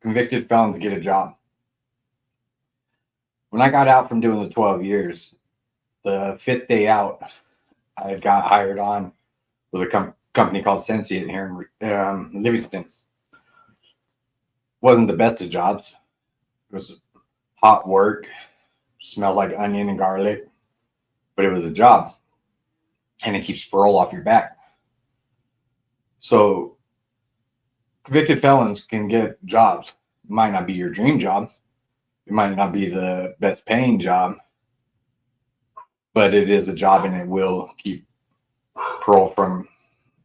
convicted felons get a job. When I got out from doing the 12 years, the fifth day out, I got hired on with a company called Sensient here in Livingston. Wasn't the best of jobs. It was hot work, smelled like onion and garlic, but it was a job, and it keeps parole off your back. So convicted felons can get jobs. It might not be your dream job. It might not be the best paying job, but it is a job, and it will keep parole from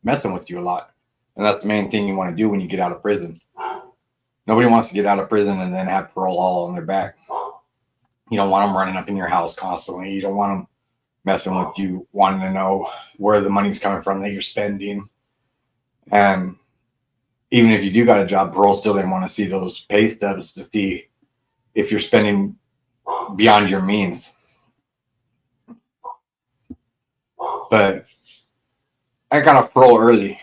messing with you a lot. And that's the main thing you want to do when you get out of prison. Nobody wants to get out of prison and then have parole all on their back. You don't want them running up in your house constantly. You don't want them messing with you, wanting to know where the money's coming from that you're spending. And even if you do got a job, parole still didn't want to see those pay stubs to see if you're spending beyond your means. But I got off parole early.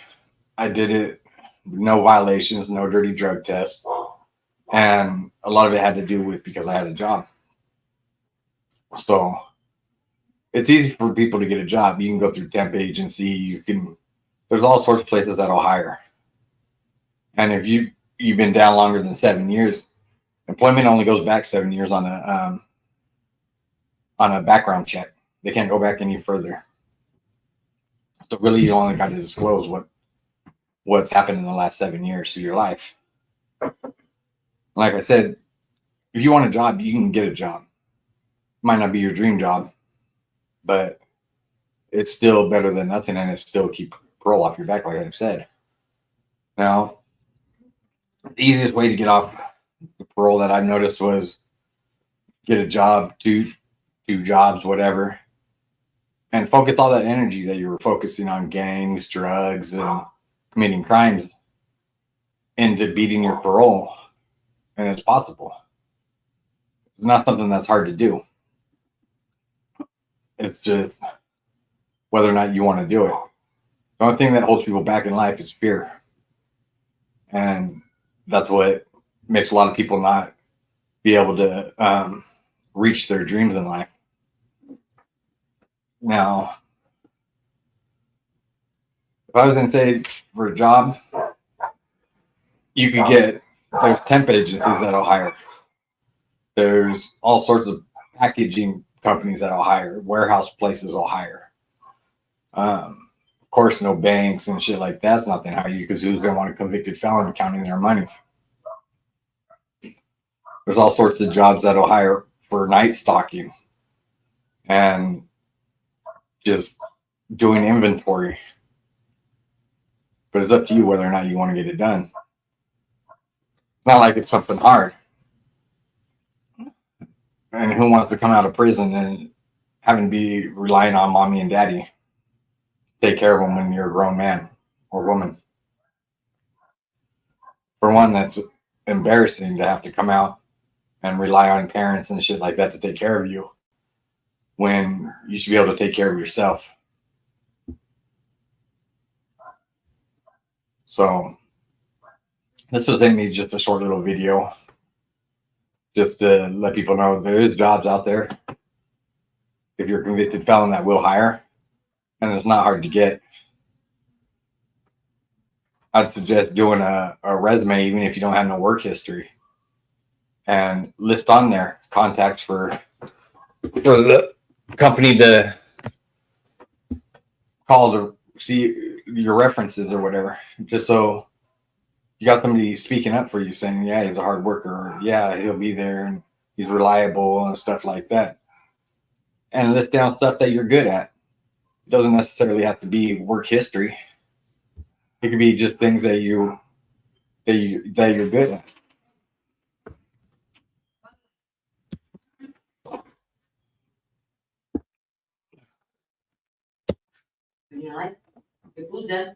I did it with no violations, no dirty drug tests. And a lot of it had to do with because I had a job. So it's easy for people to get a job. You can go through temp agency. There's all sorts of places that'll hire. And if you've been down longer than 7 years, employment only goes back 7 years on a background check. They can't go back any further. So really, you only got to disclose what's happened in the last 7 years of your life. Like I said, if you want a job, you can get a job. Might not be your dream job, but it's still better than nothing, and it still keep parole off your back, like I've said. Now, the easiest way to get off the parole that I've noticed was get a job, two jobs, whatever, and focus all that energy that you were focusing on gangs, drugs, and committing crimes into beating your parole. And it's possible. It's not something that's hard to do. It's just whether or not you want to do it. The only thing that holds people back in life is fear. And that's what makes a lot of people not be able to reach their dreams in life. Now, if I was going to say for a job, you could there's temp agencies that'll hire. There's all sorts of packaging companies that'll hire. Warehouse places will hire. Of course, no banks and shit like that's nothing hire you, because who's going to want a convicted felon counting their money? There's all sorts of jobs that'll hire for night stalking and just doing inventory. But it's up to you whether or not you want to get it done. It's not like it's something hard. And who wants to come out of prison and having to be relying on mommy and daddy to take care of them when you're a grown man or woman? For one, that's embarrassing to have to come out and rely on parents and shit like that to take care of you when you should be able to take care of yourself. So this was mainly just a short little video just to let people know there is jobs out there if you're a convicted felon that will hire, and it's not hard to get. I'd suggest doing a resume, even if you don't have no work history, and list on there contacts for the company to call to see your references or whatever, just so you got somebody speaking up for you saying, yeah, he's a hard worker, or yeah, he'll be there and he's reliable and stuff like that. And list down stuff that you're good at. It doesn't necessarily have to be work history. It could be just things that you're good at. You know, like the food does.